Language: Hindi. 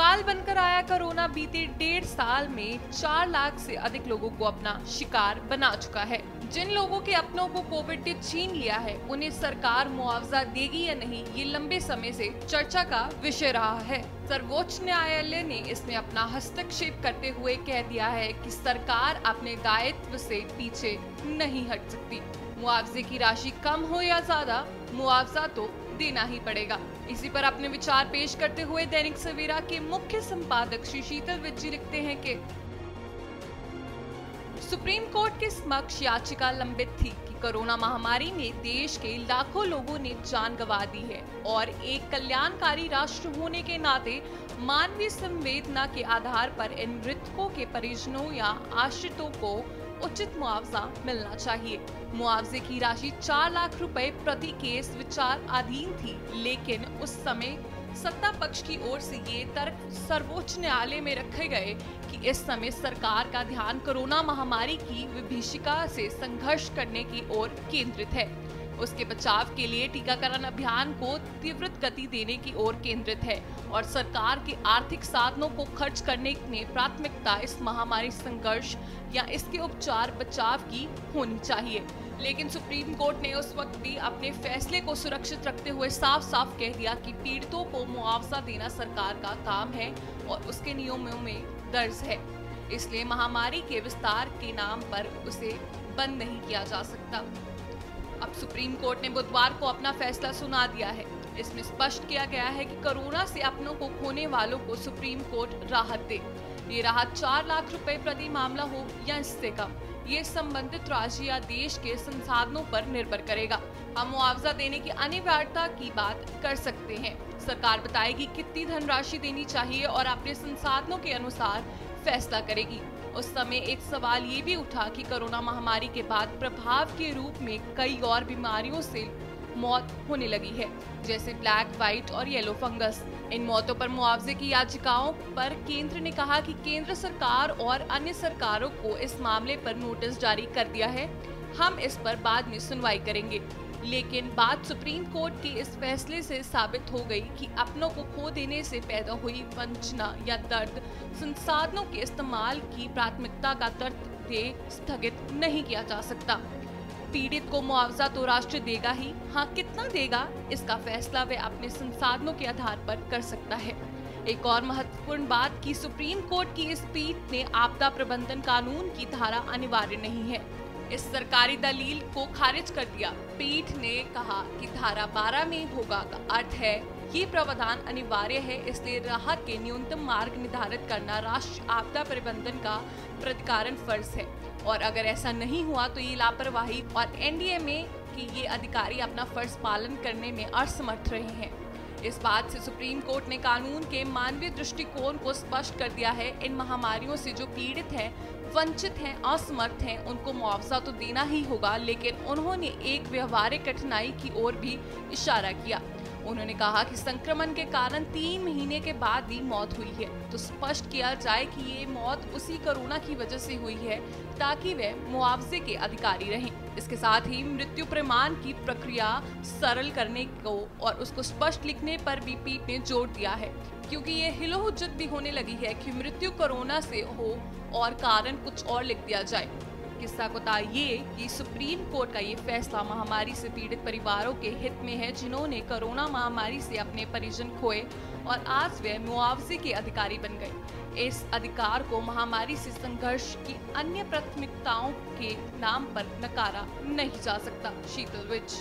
काल बनकर आया कोरोना बीते 1.5 साल में 4 लाख से अधिक लोगों को अपना शिकार बना चुका है। जिन लोगों के अपनों को कोविड ने छीन लिया है, उन्हें सरकार मुआवजा देगी या नहीं, ये लंबे समय से चर्चा का विषय रहा है। सर्वोच्च न्यायालय ने इसमें अपना हस्तक्षेप करते हुए कह दिया है कि सरकार अपने दायित्व से पीछे नहीं हट सकती। मुआवजे की राशि कम हो या ज्यादा, मुआवजा तो देना ही पड़ेगा। इसी पर अपने विचार पेश करते हुए दैनिक सवेरा के मुख्य संपादक श्री शीतल विज जी लिखते हैं कि सुप्रीम कोर्ट के समक्ष याचिका लंबित थी कि कोरोना महामारी में देश के लाखों लोगों ने जान गंवा दी है और एक कल्याणकारी राष्ट्र होने के नाते मानवीय संवेदना के आधार पर इन मृतकों के परिजनों या आश्रितों को उचित मुआवजा मिलना चाहिए। मुआवजे की राशि 4 लाख रुपए प्रति केस विचाराधीन थी, लेकिन उस समय सत्ता पक्ष की ओर से ये तर्क सर्वोच्च न्यायालय में रखे गए कि इस समय सरकार का ध्यान कोरोना महामारी की विभीषिका से संघर्ष करने की ओर केंद्रित है, उसके बचाव के लिए टीकाकरण अभियान को तीव्र गति देने की ओर केंद्रित है और सरकार के आर्थिक साधनों को खर्च करने में प्राथमिकता इस महामारी संघर्ष या इसके उपचार बचाव की होनी चाहिए। लेकिन सुप्रीम कोर्ट ने उस वक्त भी अपने फैसले को सुरक्षित रखते हुए साफ साफ कह दिया कि पीड़ितों को मुआवजा देना सरकार का काम है और उसके नियमों में दर्ज है, इसलिए महामारी के विस्तार के नाम पर उसे बंद नहीं किया जा सकता। अब सुप्रीम कोर्ट ने बुधवार को अपना फैसला सुना दिया है। इसमें स्पष्ट किया गया है कि कोरोना से अपनों को खोने वालों को सुप्रीम कोर्ट राहत दे। ये राहत 4 लाख रुपए प्रति मामला हो या इससे कम, ये संबंधित राज्य या देश के संसाधनों पर निर्भर करेगा। हम मुआवजा देने की अनिवार्यता की बात कर सकते हैं। सरकार बताएगी कितनी धनराशि देनी चाहिए और अपने संसाधनों के अनुसार फैसला करेगी। उस समय एक सवाल ये भी उठा कि कोरोना महामारी के बाद प्रभाव के रूप में कई और बीमारियों से मौत होने लगी है, जैसे ब्लैक, व्हाइट और येलो फंगस। इन मौतों पर मुआवजे की याचिकाओं पर केंद्र ने कहा कि केंद्र सरकार और अन्य सरकारों को इस मामले पर नोटिस जारी कर दिया है, हम इस पर बाद में सुनवाई करेंगे। लेकिन बात सुप्रीम कोर्ट के इस फैसले से साबित हो गई कि अपनों को खो देने से पैदा हुई वंचना या दर्द संसाधनों के इस्तेमाल की प्राथमिकता का तर्क दे स्थगित नहीं किया जा सकता। पीड़ित को मुआवजा तो राष्ट्र देगा ही, हाँ कितना देगा इसका फैसला वह अपने संसाधनों के आधार पर कर सकता है। एक और महत्वपूर्ण बात कि सुप्रीम कोर्ट की इस पीठ ने आपदा प्रबंधन कानून की धारा अनिवार्य नहीं है, इस सरकारी दलील को खारिज कर दिया। पीठ ने कहा कि धारा 12 में होगा का अर्थ है ये प्रावधान अनिवार्य है, इसलिए राहत के न्यूनतम मार्ग निर्धारित करना राष्ट्रीय आपदा प्रबंधन का प्राधिकरण फर्ज है और अगर ऐसा नहीं हुआ तो ये लापरवाही और एनडीएमए कि ये अधिकारी अपना फर्ज पालन करने में असमर्थ रहे हैं। इस बात से सुप्रीम कोर्ट ने कानून के मानवीय दृष्टिकोण को स्पष्ट कर दिया है। इन महामारियों से जो पीड़ित हैं, वंचित हैं, असमर्थ हैं, उनको मुआवजा तो देना ही होगा, लेकिन उन्होंने एक व्यवहारिक कठिनाई की ओर भी इशारा किया। उन्होंने कहा कि संक्रमण के कारण 3 महीने के बाद भी मौत हुई है, तो स्पष्ट किया जाए कि ये मौत उसी कोरोना की वजह से हुई है ताकि वे मुआवजे के अधिकारी रहें। इसके साथ ही मृत्यु प्रमाण की प्रक्रिया सरल करने को और उसको स्पष्ट लिखने पर भी पीठ ने जोर दिया है, क्योंकि ये हिलो-हुज्जत भी होने लगी है कि मृत्यु कोरोना से हो और कारण कुछ और लिख दिया जाए। किस्सा बता ये कि सुप्रीम कोर्ट का ये फैसला महामारी से पीड़ित परिवारों के हित में है, जिन्होंने कोरोना महामारी से अपने परिजन खोए और आज वे मुआवजे के अधिकारी बन गए। इस अधिकार को महामारी से संघर्ष की अन्य प्राथमिकताओं के नाम पर नकारा नहीं जा सकता। शीतल विज।